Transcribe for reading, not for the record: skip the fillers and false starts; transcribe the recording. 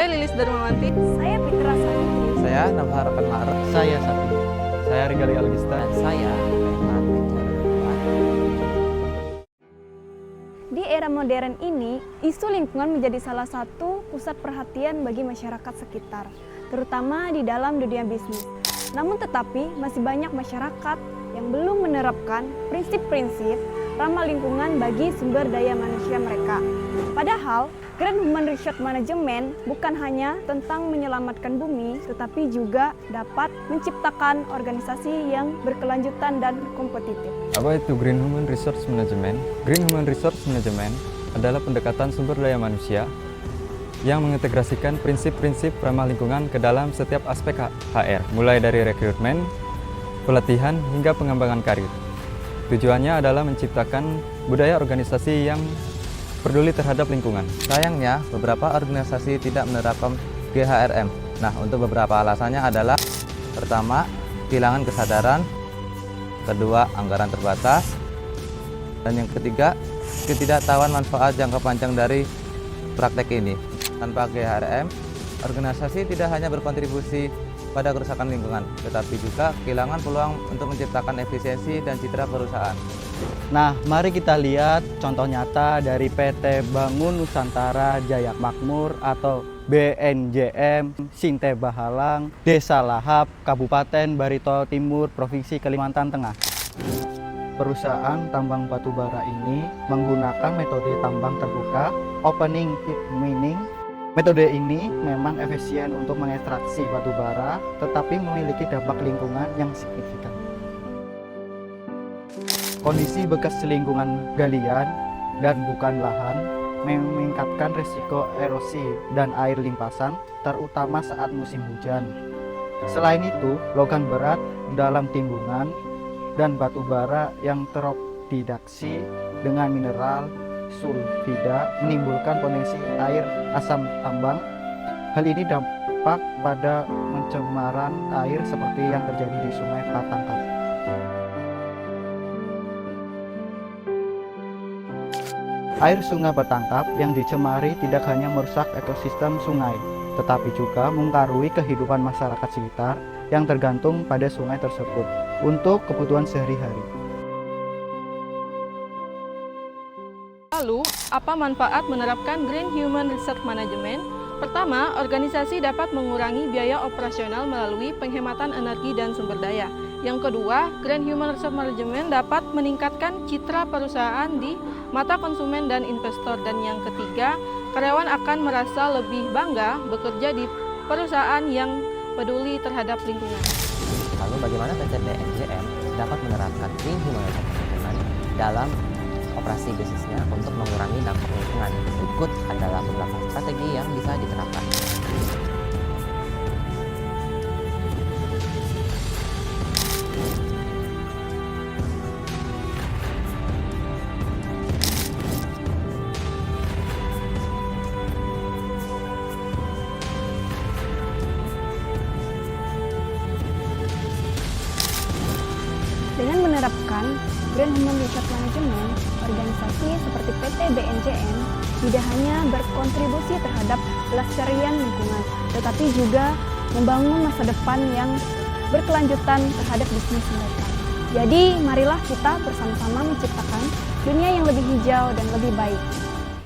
Saya Lilis Darmawanti. Saya Fitra Savitri. Saya Nabharakan Ma'ruf. Saya Sapi. Saya Rigali Algista. Saya Rahmat. Di era modern ini, isu lingkungan menjadi salah satu pusat perhatian bagi masyarakat sekitar, terutama di dalam dunia bisnis. Namun tetapi, masih banyak masyarakat yang belum menerapkan prinsip-prinsip ramah lingkungan bagi sumber daya manusia mereka. Padahal, Grand Human Resource Management bukan hanya tentang menyelamatkan bumi, tetapi juga dapat menciptakan organisasi yang berkelanjutan dan kompetitif. Apa itu Green Human Resource Management? Green Human Resource Management adalah pendekatan sumber daya manusia yang mengintegrasikan prinsip-prinsip ramah lingkungan ke dalam setiap aspek HR, mulai dari rekrutmen, pelatihan, hingga pengembangan karir. Tujuannya adalah menciptakan budaya organisasi yang peduli terhadap lingkungan. Sayangnya, beberapa organisasi tidak menerapkan GHRM. Nah, untuk beberapa alasannya adalah: pertama, kehilangan kesadaran; kedua, anggaran terbatas; dan yang ketiga, ketidaktahuan manfaat jangka panjang dari praktek ini. Tanpa GHRM, organisasi tidak hanya berkontribusi pada kerusakan lingkungan, tetapi juga kehilangan peluang untuk menciptakan efisiensi dan citra perusahaan. Nah, mari kita lihat contoh nyata dari PT Bangun Nusantara Jaya Makmur atau BNJM Sinte Bahalang, Desa Lahap, Kabupaten Barito Timur, Provinsi Kalimantan Tengah. Perusahaan tambang batubara ini menggunakan metode tambang terbuka, opening pit mining. Metode ini memang efisien untuk mengekstraksi batu bara, tetapi memiliki dampak lingkungan yang signifikan. Kondisi bekas lingkungan galian dan bukan lahan meningkatkan risiko erosi dan air limpasan, terutama saat musim hujan. Selain itu, logam berat dalam timbungan dan batu bara yang teroksidiasi dengan mineral sulfida menimbulkan potensi air asam tambang. Hal ini dampak pada pencemaran air seperti yang terjadi di Sungai Patangkap. Air Sungai Patangkap yang dicemari tidak hanya merusak ekosistem sungai, tetapi juga mempengaruhi kehidupan masyarakat sekitar yang tergantung pada sungai tersebut untuk kebutuhan sehari-hari. Lalu, apa manfaat menerapkan Green Human Resource Management? Pertama, organisasi dapat mengurangi biaya operasional melalui penghematan energi dan sumber daya. Yang kedua, Green Human Resource Management dapat meningkatkan citra perusahaan di mata konsumen dan investor. Dan yang ketiga, karyawan akan merasa lebih bangga bekerja di perusahaan yang peduli terhadap lingkungan. Lalu bagaimana PT BNJM dapat menerapkan Green Human Resource Management dalam operasi bisnisnya untuk mengurangi dampak lingkungan? Berikut adalah beberapa strategi yang bisa diterapkan. Dengan menerapkan Green Human Resource Management, organisasi seperti PT BNJM tidak hanya berkontribusi terhadap pelestarian lingkungan, tetapi juga membangun masa depan yang berkelanjutan terhadap bisnis mereka. Jadi, marilah kita bersama-sama menciptakan dunia yang lebih hijau dan lebih baik.